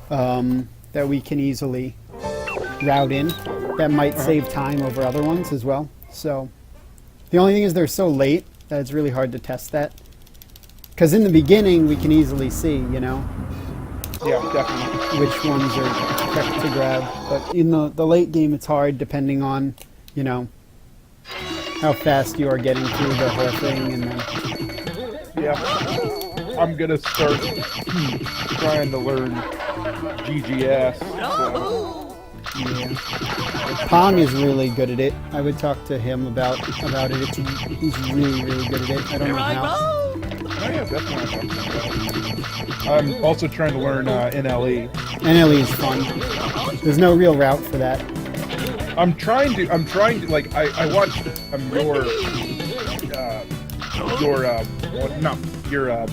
that we can easily route in that might save time over other ones as well. So the only thing is they're so late that it's really hard to test that. Because in the beginning we can easily see, you know, Yeah, definitely. which ones are correct to grab. But in the late game it's hard depending on, you know, how fast you are getting through the whole thing. And then, Yeah. I'm gonna start trying to learn GGS. So. yeah. Pong is really good at it. I would talk to him about it. He's really, really good at it. I don't know how. Oh yeah, definitely. I'm also trying to learn NLE. NLE is fun. There's no real route for that. I'm trying to like I watched the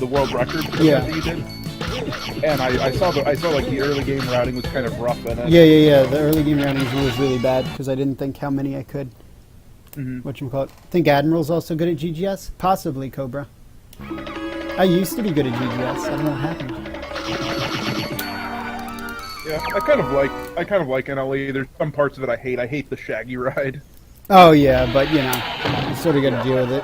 world record Yeah. that you did, and I saw like the early game routing was kind of rough in it. Yeah. The early game routing was really bad because I didn't think how many I could. Whatchamacallit. Think Admiral's also good at GGS? Possibly Cobra. I used to be good at GGS. I don't know what happened. Yeah, I kind of like NLE. There's some parts of it I hate. I hate the Shaggy ride. Oh yeah, but you know, you sort of got to deal with it.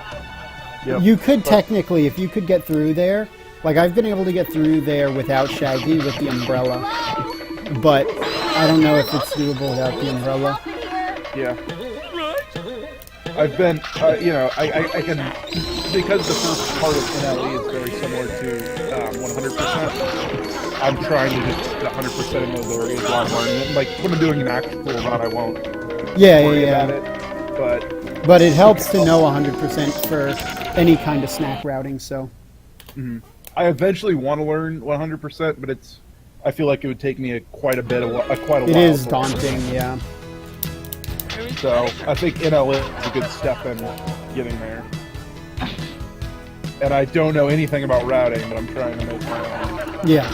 Yep. You could technically, if you could get through there, like I've been able to get through there without Shaggy with the umbrella, but I don't know if it's doable without the umbrella. Yeah. I've been, you know, I can, because the first part of NLE is very similar to 100%, I'm trying to just get 100% in those areas while I'm learning it. Like, when I'm doing an actual run, I won't worry about it, But it helps to know 100% for any kind of snack routing, so. I eventually want to learn 100%, but I feel like it would take me quite a while. It is daunting, yeah. So I think NLE is a good step in getting there. And I don't know anything about routing, but I'm trying to make my own. Yeah.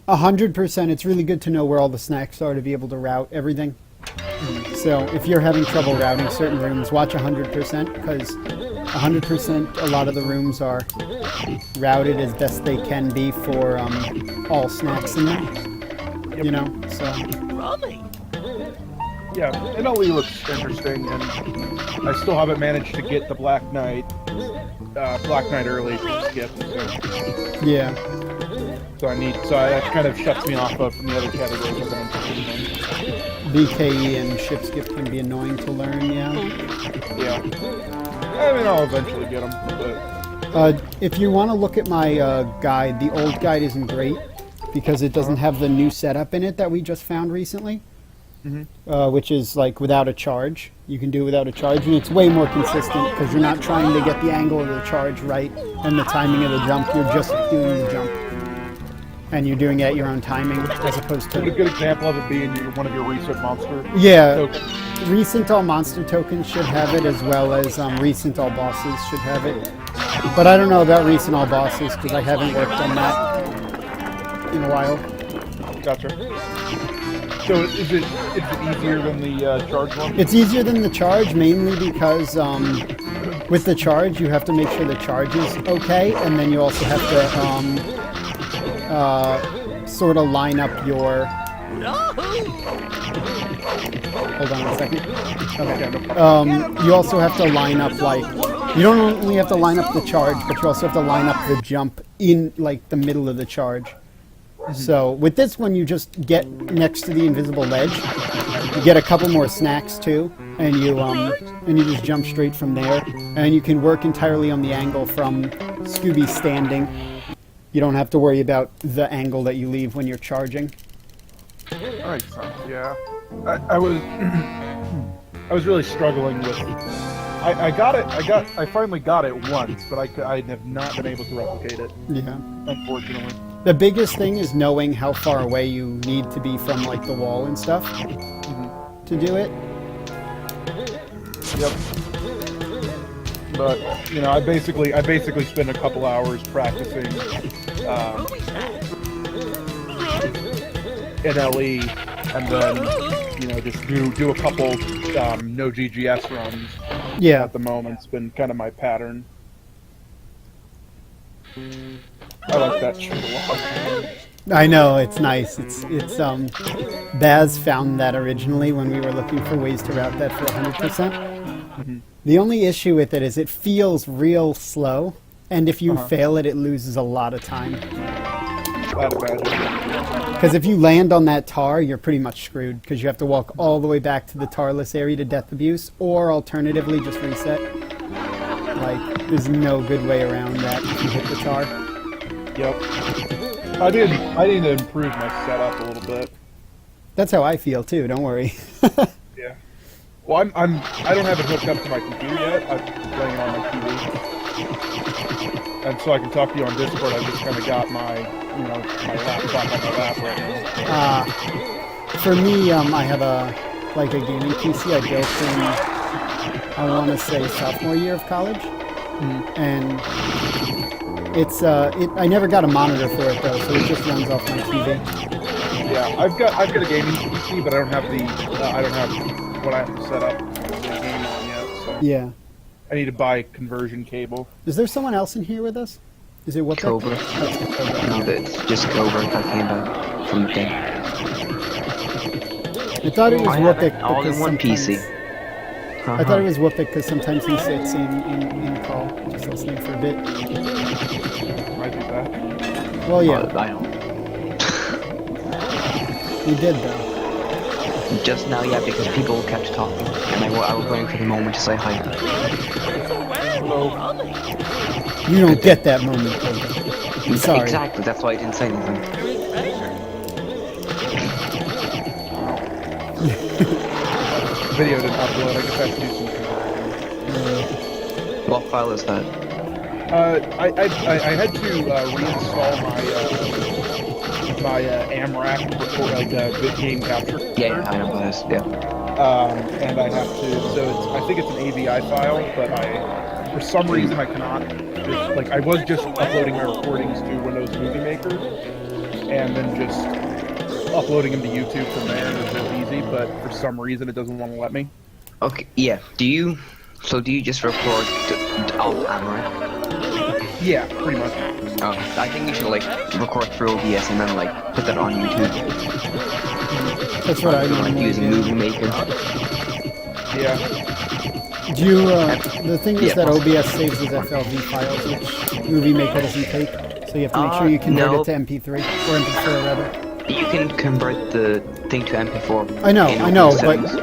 100%, it's really good to know where all the snacks are to be able to route everything. So if you're having trouble routing certain rooms, watch 100%, because 100%, a lot of the rooms are routed as best they can be for all snacks in them. Yep. You know, so. Yeah, NLE looks interesting, and I still haven't managed to get the Black Knight early skip. So. Yeah. So that kind of shuts me off from the other categories I'm interested in. BKE and ship skip can be annoying to learn, yeah. Yeah. I mean, I'll eventually get them, but... if you want to look at my guide, the old guide isn't great because it doesn't have the new setup in it that we just found recently, which is like without a charge. You can do it without a charge, and it's way more consistent because you're not trying to get the angle of the charge right and the timing of the jump. You're just doing the jump. And you're doing it at your own timing, as opposed to... A good example of it being one of your recent monster tokens. Recent all monster tokens should have it, as well as recent all bosses should have it. But I don't know about recent all bosses, because I haven't worked on that in a while. Gotcha. So is it easier than the charge one? It's easier than the charge, mainly because with the charge, you have to make sure the charge is okay, and then you also have to... sort of line up your... Hold on a second. Okay. You also have to line up, like... You don't only have to line up the charge, but you also have to line up the jump in, like, the middle of the charge. So, with this one, you just get next to the invisible ledge. You get a couple more snacks, too, and you just jump straight from there. And you can work entirely on the angle from Scooby standing. You don't have to worry about the angle that you leave when you're charging. That makes sense, yeah. I was really struggling with... I finally got it once, but I have not been able to replicate it. Yeah. Unfortunately. The biggest thing is knowing how far away you need to be from, like, the wall and stuff to do it. Yep. But, you know, I basically spent a couple hours practicing NLE, and then, you know, just do a couple no GGS runs. Yeah. At the moment, it's been kind of my pattern. I like that shit a lot. I know, it's nice. Baz found that originally when we were looking for ways to route that for 100%. The only issue with it is it feels real slow, and if you fail it, it loses a lot of time. I'd imagine. Because if you land on that tar, you're pretty much screwed, because you have to walk all the way back to the tarless area to Death Abuse, or alternatively, just reset. Like, there's no good way around that if you hit the tar. Yep. I need to improve my setup a little bit. That's how I feel, too, don't worry. Yeah. Well, I don't have it hooked up to my computer yet. I'm playing it on my TV. And so I can talk to you on Discord. I just kind of got my laptop on my lap right now. For me, I have a gaming PC I built in, I want to say, sophomore year of college. And it's, I never got a monitor for it though, so it just runs off my TV. Yeah, I've got a gaming PC, but I don't have what I have to set up the game on yet. So Yeah. I need to buy a conversion cable. Is there someone else in here with us? Is it what? Cobra. No, it's just Cobra that came back from the thing. I thought it was I have Whoopik it all in one PC. I thought it was Whoopik because sometimes he sits in call, just listening for a bit. Might do that. Well, yeah, I don't. he did though. Just now, yeah, because people kept talking, and I was waiting for the moment to say hi. You don't get that moment, Cobra. I'm sorry. Exactly, that's why I didn't say anything. Video didn't upload. I guess I have to do some conversion. What file is that? I had to reinstall my AMRAC before bit game capture. Yeah, I know what it is, yeah. And I have to. So I think it's an AVI file, but for some reason I cannot. I was just uploading my recordings to Windows Movie Maker, and then just uploading them to YouTube from there, and it's real easy. But for some reason it doesn't want to let me. Okay, yeah. Do you just record off camera? Yeah, pretty much. Oh, I think you should record through OBS and then put that on YouTube. That's what I Like using Movie Maker. Yeah. Do you, the thing is that OBS saves as FLV files, which Movie Maker doesn't take. So you have to make sure you convert no. it to MP3 or MP4 rather. You can convert the thing to MP4. I know, settings.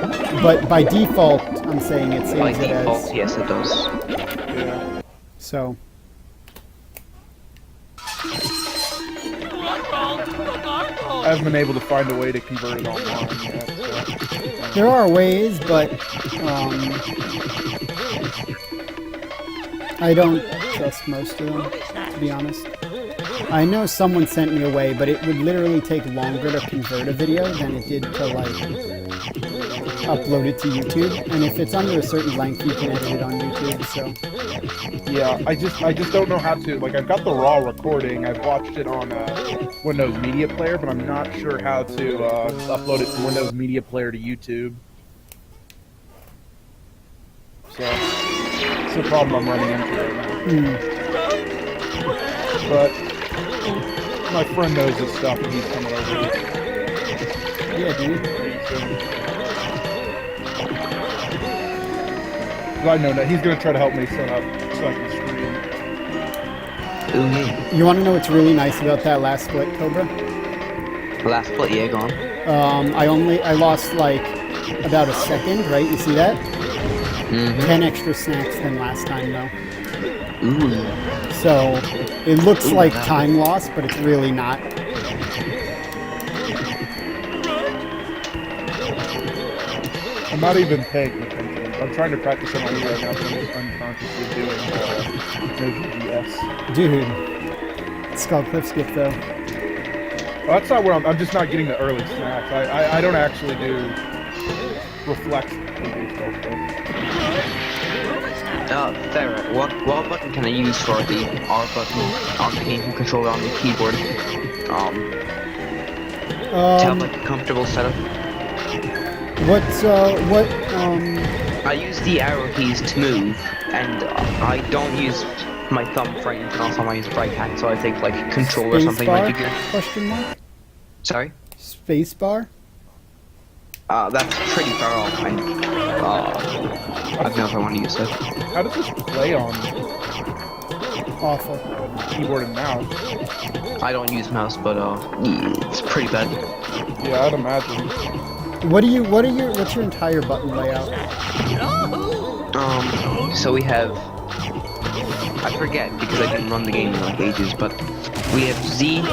but by default, I'm saying it By saves it default, as. yes, it does. Yeah. So. I haven't been able to find a way to convert it online yet. So. There are ways, but I don't trust most of them, to be honest. I know someone sent me a way, but it would literally take longer to convert a video than it did to upload it to YouTube. And if it's under a certain length, you can edit it on YouTube. So Yeah, I just don't know how to. I've got the raw recording. I've watched it on Windows Media Player, but I'm not sure how to upload it from Windows Media Player to YouTube. So it's the problem I'm running into right now. But my friend knows this stuff, and he's coming over. yeah, dude. I know that he's gonna try to help me set up so I can stream. Ooh, yeah. You want to know what's really nice about that last split, Cobra? Last play, yeah, go on. I lost about a second, right? You see that? 10 extra snacks than last time, though. Ooh. So it looks like time lost, but it's really not. I'm not even paying attention. I'm trying to practice on my Wii right now, so I'm just unconsciously doing GS. Dude, Skull Cliff skip though. Well, that's not where I'm just not getting the early snacks. I don't actually do reflect stuff. Farrah, what button can I use for the R button on the game controller on the keyboard? To have a comfortable setup. What I use the arrow keys to move, and I don't use my thumb frame and also my right hand, so I think like control or something might be good. Question mark? Sorry? Spacebar? That's pretty far off. I don't know if I want to use it. How does this play on Awful. keyboard and mouse? I don't use mouse, but it's pretty bad. Yeah, I'd imagine. What's your entire button layout? So we have, I forget because I didn't run the game in like ages, but we have Z,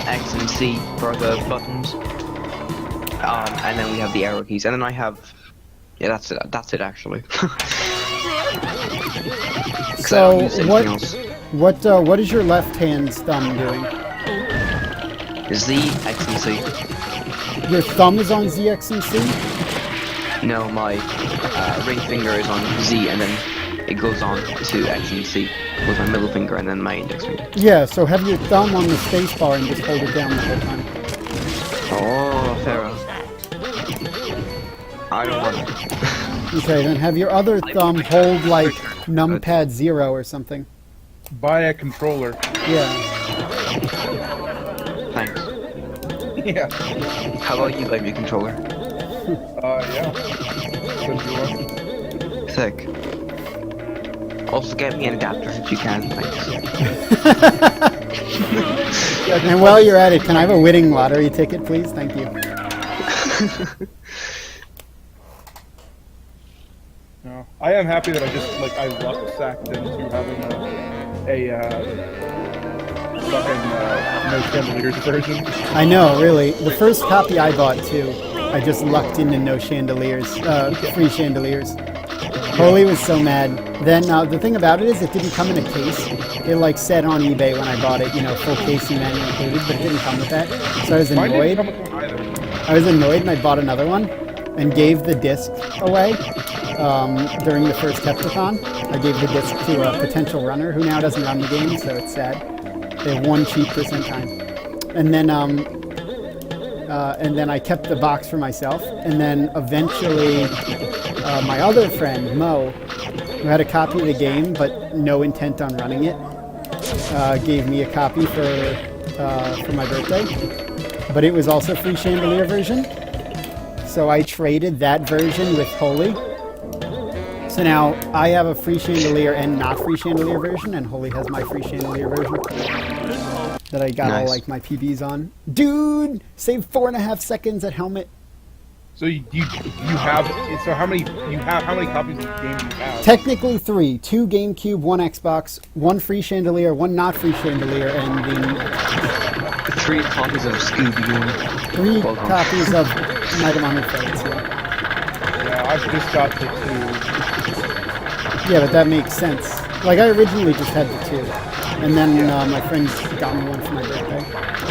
X, and C for the buttons, and then we have the arrow keys, and then I have, yeah, that's it actually. 'Cause I don't use anything else. What is your left hand's thumb doing? Z, X, and C. Your thumb is on Z, X, and C? No, my ring finger is on Z, and then it goes on to X and C with my middle finger and then my index finger. Yeah, so have your thumb on the space bar and just hold it down the whole time. Oh, Pharaoh. I don't want to. Okay, then have your other thumb hold like numpad 0 or something. Buy a controller. Yeah. Thanks. Yeah. How about you buy me a controller? Yeah. Send you one. Sick. Also get me an adapter if you can, thanks. And while you're at it, can I have a winning lottery ticket, please? Thank you. No. I am happy that I just, like, I luck sacked into having a fucking, no chandeliers version. I know, really. The first copy I bought, too, I just lucked into no chandeliers, free chandeliers. Holy was so mad. Then, the thing about it is it didn't come in a case. It, like, said on eBay when I bought it, you know, full case and manual included, but it didn't come with that. So I was Mine didn't annoyed. come with one either. I was annoyed and I bought another one and gave the disc away during the first Heptathon. I gave the disc to a potential runner who now doesn't run the game, so it's sad. They have one cheap percentile. And then I kept the box for myself. And then eventually my other friend, Mo, who had a copy of the game but no intent on running it, gave me a copy for my birthday. But it was also free chandelier version. So I traded that version with Holy. So now I have a free chandelier and not free chandelier version, and Holy has my free chandelier version that I got all Nice. like my PBs on. Dude, saved 4.5 seconds at helmet. So you have, so how many copies of the game do you have? Technically 3: 2 GameCube, 1 Xbox, 1 free chandelier, 1 not free chandelier, and then 3 copies of Scooby-Doo. 3 Well done. copies of Night of Honor Fights. Yeah. Yeah, I've just got the 2. Yeah, but that makes sense. Like, I originally just had the 2. And then my friends got me one for my birthday.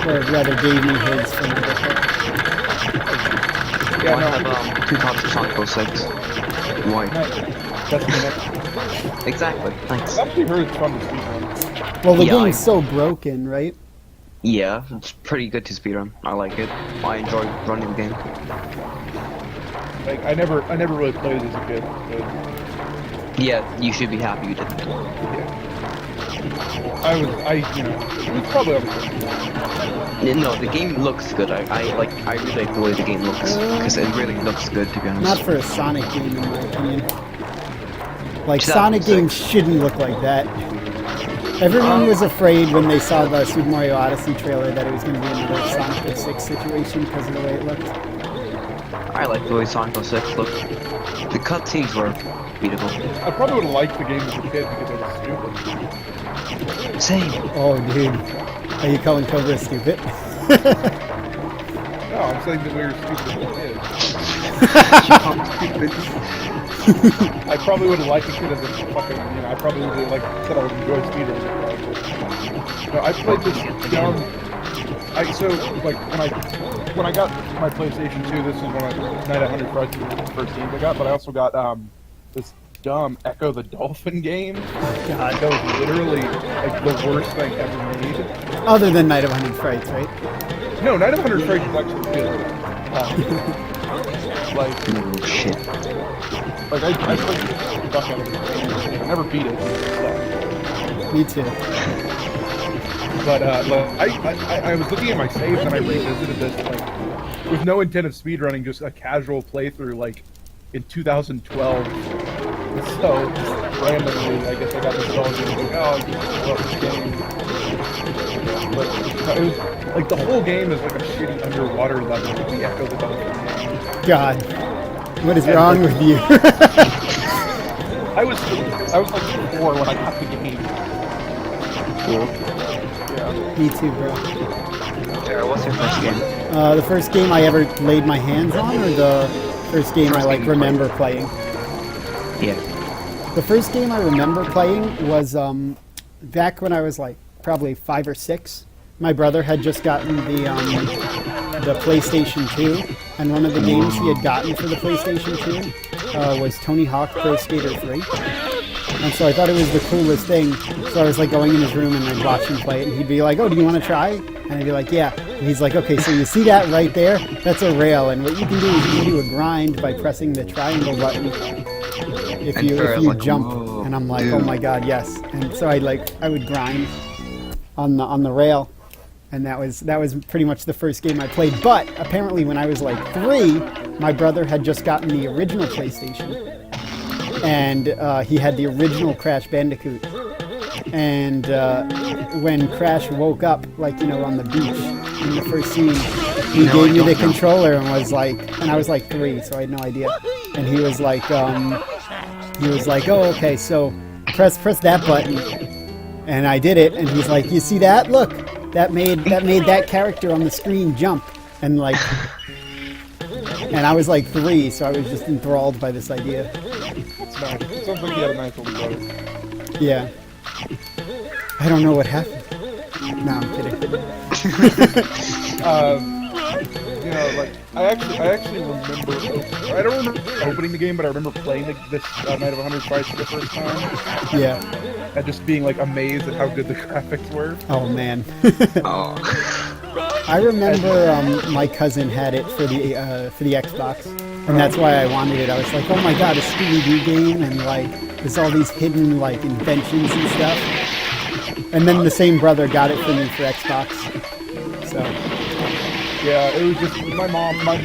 Or rather, gave me his for my birthday. Yeah, I no, have 2 copies of Sonic 06. Why? that's the next. Exactly, thanks. I've actually heard it's fun to speak on. Well, the Yeah, game's so broken, right? Yeah, it's pretty good to speedrun. I like it. I enjoy running the game. Like, I never really played as a kid. But, Yeah, you should be happy you didn't. yeah. It was probably on the No, the game looks good. I really like the way the game looks because it really looks good to be honest. Not for a Sonic game, in my opinion. Like, 2006. Sonic games shouldn't look like that. Everyone was afraid when they saw the Super Mario Odyssey trailer that it was going to be another Sonic 06 situation because of the way it looked. I like the way Sonic 06 looked. The cutscenes were beautiful. I probably would have liked the game as a kid because it was stupid. Same. Oh, dude. Are you calling Cobra stupid? No, I'm saying that we were stupid as kids. I probably would have liked the kid as a fucking, I probably would have said I would enjoy speedrunning. No, I played this dumb. When I got my PlayStation 2, this is one of Night at 100 Frights was the first games I got, but I also got this dumb Echo the Dolphin game. God. That was literally the worst thing ever made. Other than Night of 100 Frights, right? No, Night of 100 Frights is actually good. Oh shit. I played the fuck out of this game. I never beat it. So. Me too. But I was looking at my saves and I revisited this like with no intent of speedrunning, just a casual playthrough like in 2012. So just randomly, I guess I got nostalgia and like, oh, I love this game. But it was like the whole game is like a shitty underwater level with the echo of the God, what is wrong with you? I was like 4 when I got the game. Cool. Yeah. Me too, bro. Sarah, what's your first game? The first game I ever laid my hands on, or the first game I like remember playing? Yeah. The first game I remember playing was back when I was like probably 5 or 6. My brother had just gotten the PlayStation 2, and one of the games he had gotten for the PlayStation 2 was Tony Hawk Pro Skater 3. And so I thought it was the coolest thing. So I was like going in his room and I'd watch him play it, and he'd be like, "Oh, do you want to try?" And I'd be like, "Yeah." And he's like, "Okay, so you see that right there? That's a rail, and what you can do is you can do a grind by pressing the triangle button if And you Farrah's like, jump." "Whoa, And I'm like, dude." "Oh my god, yes!" And so I would grind on the rail, and that was pretty much the first game I played. But apparently, when I was like 3, my brother had just gotten the original PlayStation, and he had the original Crash Bandicoot. And when Crash woke up, like, you know, on the beach in the first scene, he No, I gave me don't the know. controller and was like, and I was like 3, so I had no idea. And he was like, "Oh, okay, so press that button." And I did it, and he's like, "You see that? Look, that made that character on the screen jump." And like, and I was like 3, so I was just enthralled by this idea. That's nice. It sounds like you had a nice little brother. Yeah. I don't know what happened. No, I'm kidding. You know, like I actually remember. I don't remember opening the game, but I remember playing this Night of 100 Fights for the first time, Yeah. and just being like amazed at how good the graphics were. Oh man. Oh. I remember my cousin had it for the Xbox, and that's why I wanted it. I was like, "Oh my god, a Scooby-Doo game!" And like, there's all these hidden like inventions and stuff. And then the same brother got it for me for Xbox. So Yeah, it was just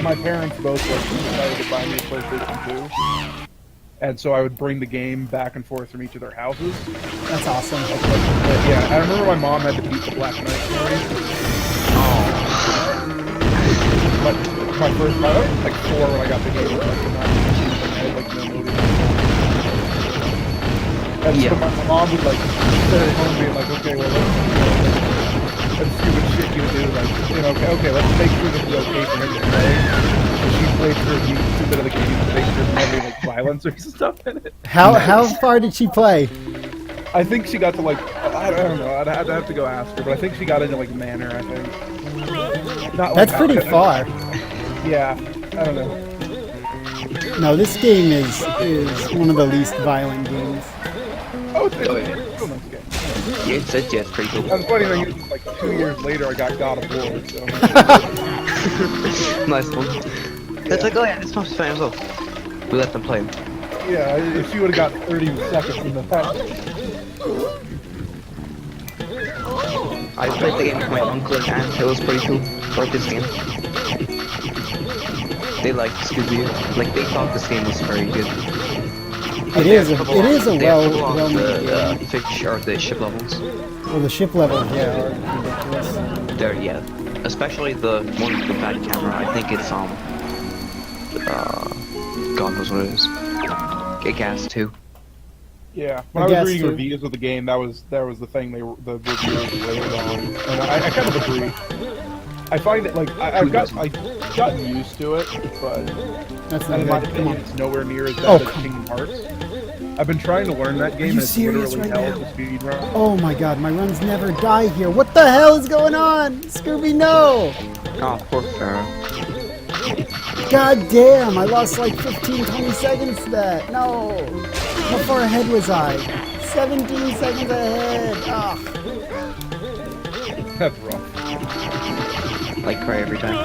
my parents both like decided to buy me a PlayStation 2, and so I would bring the game back and forth from each of their houses. that's awesome. But yeah, I remember my mom had to beat the Black Knight for me. But my first, I was like 4 when I got the game. Like, I had like no motive. And so Yeah. my mom would like sit at home being like, "Okay, well, let's stupid shit you would do, like, you know, okay, let's make sure this is okay for him to play." So she played through a bit of the game to make sure there's no like violence or stuff in it. How far did she play? I think she got to like, I don't know, I'd have to go ask her, but I think she got into like Manor, I think. Not like That's pretty far. Yeah, I don't know. No, this game is one of the least violent games. Oh, it's Oh, yeah. still a nice game. Yeah, it's pretty cool. And the funny thing is, like 2 years later, I got God of War, so. Nice one. It's like, oh yeah, this one's fine as well. We let them play him. Yeah, if she would have got 30 seconds in the past. I played the game with my uncle and aunt. It was pretty cool. Like this game. They liked Scooby. Like they thought this game was very good. It is a They have well the made fish or the ship levels. Well, the ship levels, yeah, are ridiculous. There, yeah. Especially the one with the bad camera. I think it's God knows what it is. Kick-Ass 2. Yeah, when I I guess was reading too. reviews of the game, that was the thing the reviewers rated on, and I kind of agree. I find it like I've gotten used to it, but That's and in not my good. Come opinion, on. it's nowhere near as Oh, bad as come Kingdom Hearts. I've been trying to learn that game, you and it's serious literally right hell now? to speed run. Oh my god, my runs never die here. What the hell is going on? Scooby, no! Oh, poor Farrah. God damn, I lost like 15, 20 seconds to that. No! How far ahead was I? 17 seconds ahead. Ah. That's rough. Like cry every time.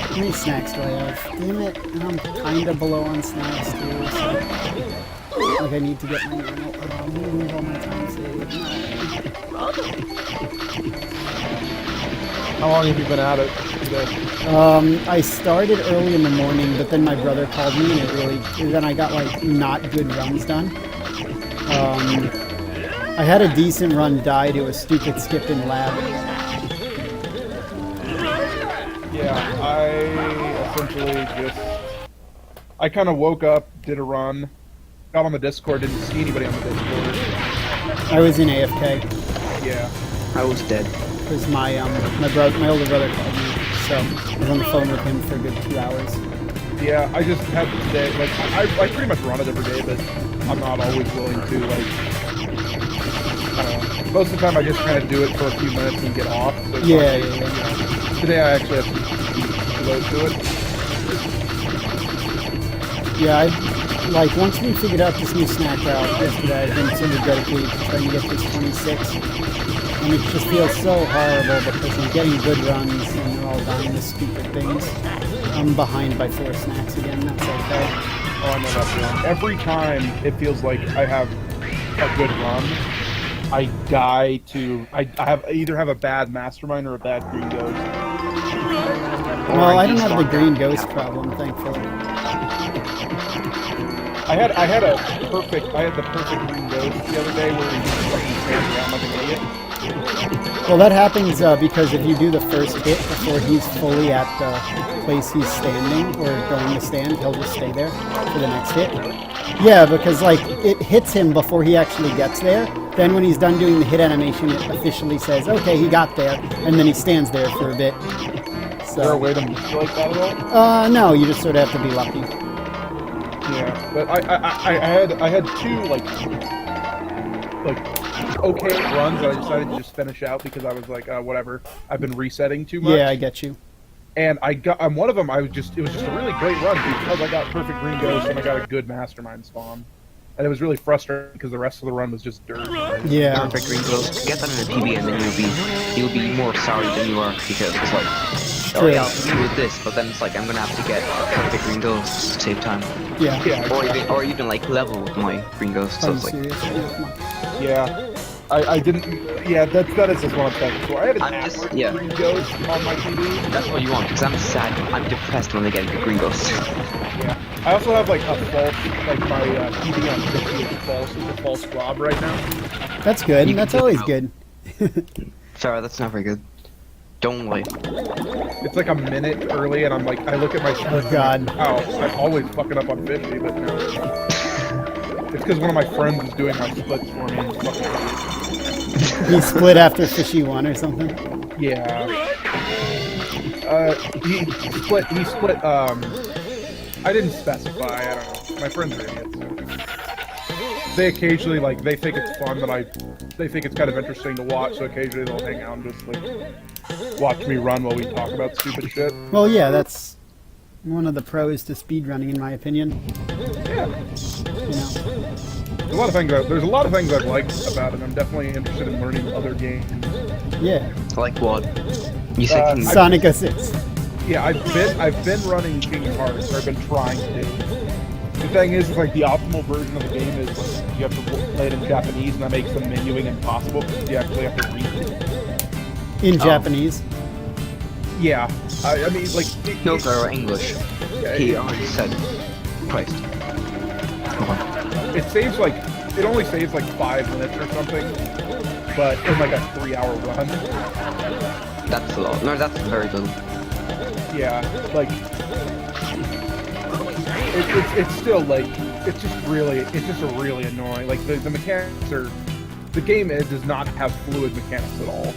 How many snacks do I have? Damn it, and I'm kinda below on snacks too. So. Like I need to get my normal. Move all my time saves. How long have you been at it today? I started early in the morning, but then my brother called me, and then I got like not good runs done. I had a decent run, died to a stupid skip in lab. Yeah, I essentially I kind of woke up, did a run, got on the Discord, didn't see anybody on the Discord. I was in AFK Yeah. I was dead. because my older brother called me, so I was on the phone with him for a good 2 hours. Yeah, I just had today, like, I pretty much run it every day, but I'm not always willing to, like, I don't know. Most of the time I just kind of do it for a few minutes and get off. So it's Yeah, not, yeah. Today I actually have to load to it. Yeah, once we figured out this new snack route yesterday, I've been sort of dedicated to trying to get this 26. And it just feels so horrible because I'm getting good runs and they're all dying to stupid things. I'm behind by 4 snacks again, that's okay. Oh, I know that feeling. Every time it feels like I have a good run, I die to I either have a bad mastermind or a bad green ghost. Well, I don't have the green ghost problem, thankfully. I had the perfect green ghost the other day where he just fucking stands around like an idiot. Well, that happens because if you do the first hit before he's fully at the place he's standing or going to stand, he'll just stay there for the next hit. Yeah, because like it hits him before he actually gets there. Then when he's done doing the hit animation, it officially says, okay, he got there, and then he stands there for a bit. Is there a way to manipulate that at all? No, you just sort of have to be lucky. Yeah, but I had 2 like okay runs that I decided to just finish out because I was like, whatever. I've been resetting too much. Yeah, I get you. And I got on one of them. It was just a really great run because I got perfect green ghost and I got a good mastermind spawn. And it was really frustrating because the rest of the run was just dirt. Yeah. Perfect green ghost. Get that in a PB and then you'll be more sorry than you are because it's like, oh True. yeah, I'll do with this, but then it's like I'm gonna have to get perfect green ghost to save time. Yeah. Yeah, Or even like level with my green ghost. So I'm it's like, serious. Come on. yeah. I didn't. Yeah, that is just what I'm thankful for. I have an I'm just- average yeah. green ghost on my TV. that's what you want because I'm sad. I'm depressed when I get a green ghost. Yeah. I also have like a false, like my TV on 50 is false with a false blob right now. That's good. You can That's take always him out. good. Sorry, that's not very good. Don't lie. It's like a minute early, and I'm like, I look at my. Oh, God. Oh, I'm always fucking up on 50, but no. It's because one of my friends is doing my splits for me. And it's fucking He split after Fishy 1 or something. yeah. He split. I didn't specify. I don't know. My friends are idiots. They occasionally they think it's fun, but they think it's kind of interesting to watch. So occasionally they'll hang out and just like watch me run while we talk about stupid shit. Well, yeah, that's one of the pros to speedrunning, in my opinion. Yeah. You know. There's a lot of things I've liked about it. I'm definitely interested in learning other games. Yeah. Like what? You said Kingdom Sonic 06. Yeah, I've been running Kingdom Hearts, or I've been trying to. The thing is like the optimal version of the game is like, you have to play it in Japanese, and that makes the menuing impossible because you actually have to read it. In Japanese. Yeah, I mean like No, for English. yeah, He already said Christ. it only saves like 5 minutes or something, but in like a 3-hour run. That's a lot. No, that's very little. Yeah, like it's still like it's just really annoying. Like the mechanics are the game does not have fluid mechanics at all.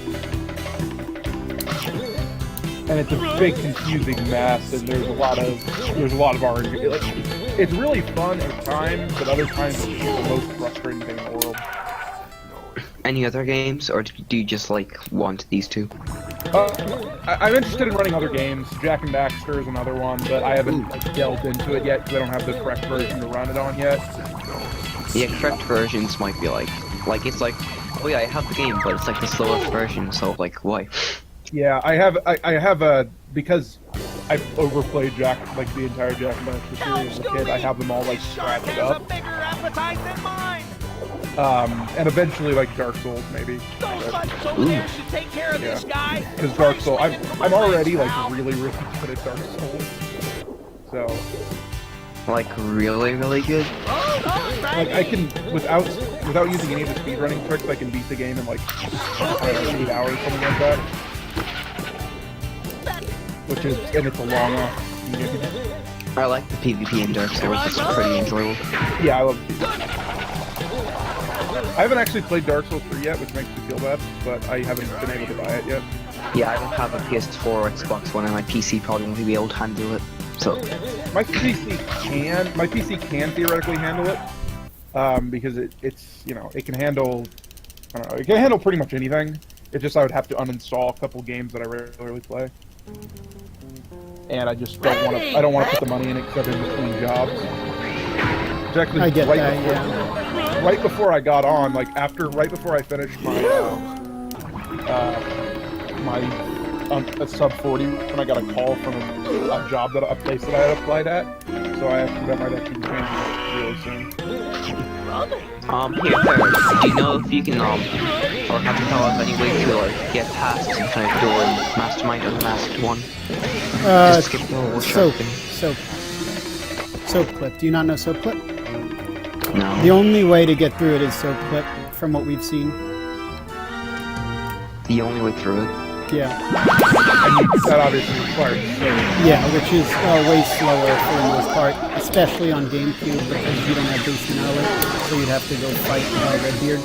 And it's a big confusing mess, and there's a lot of RNG. Like, it's really fun at times, but other times it's the most frustrating thing in the world. Any other games, or do you just like want these two? I'm interested in running other games. Jack and Daxter is another one, but I haven't delved into it yet because I don't have the correct version to run it on yet. Yeah, correct versions might be like it's like, oh yeah, I have the game, but it's like the slowest version. So like, why? Yeah, I have a because I've overplayed like the entire Jack and Daxter series as a kid. I have them all like scratched up. Bigger appetite than mine. And eventually like Dark Souls maybe. Those buttons over there should take care of this guy. Because Dark Souls, I'm already like really good at Dark Souls. So Like really good. like I can without using any of the speedrunning tricks, I can beat the game in like I don't know, 8 hours, something like that. Which is and it's a long I like the PvP in Dark Souls. It's pretty enjoyable. Yeah, I love I haven't actually played Dark Souls 3 yet, which makes me feel bad, but I haven't been able to buy it yet. Yeah, I don't have a PS4 or Xbox One, and my PC probably won't be able to handle it. So My PC can theoretically handle it, because it's you know it can handle I don't know it can handle pretty much anything. It's just I would have to uninstall a couple games that I regularly play, and I just don't want to. I don't want to put the money in it because I'm in between jobs. It's actually I get right that, before, yeah. right before I got on, like right before I finished my a sub 40, when I got a call from a job a place that I had applied at, so that might actually be changing really soon. here, Ferris, do you know if you can, or have you thought of any way to, like, get past some kind of door in Mastermind Unmasked 1? Just skip the whole shark thing. Soap Clip. Do you not know Soap Clip? No. The only way to get through it is Soap Clip, from what we've seen. The only way through it. Yeah. That obviously requires Yeah, which is way slower for the most part, especially on GameCube because you don't have boost and early, so you'd have to go fight Redbeard.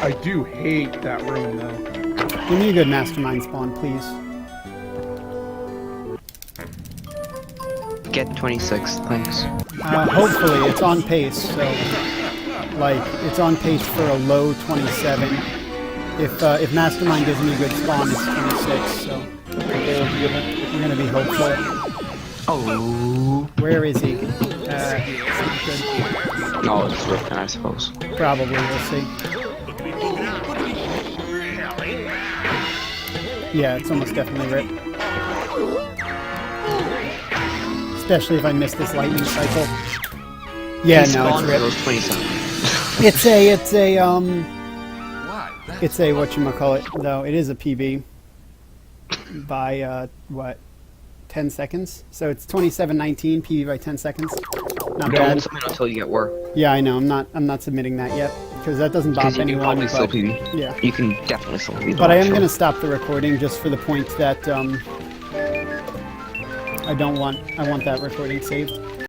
I do hate that room though. Give me a good Mastermind spawn, please. Get 26, thanks. Hopefully, it's on pace, so like it's on pace for a low 27. If Mastermind gives me a good spawn, it's 26. So we're gonna be hopeful. Oh. Where is he? It's not good. Oh, it's Ripken, I suppose. Probably, we'll see. Yeah, it's almost definitely Rip. Especially if I miss this lightning cycle. Yeah, no, it's Rip. Those 27. It's a whatchamacallit, though. It is a PB by, what, 10 seconds? So it's 27:19, PB by 10 seconds. Not bad. Don't submit until you get work. Yeah, I know. I'm not submitting that yet, because that doesn't bop Because you can anyone. probably still But, PB. yeah. You can definitely still PB. But I am going to stop the recording just for the point that, I want that recording saved.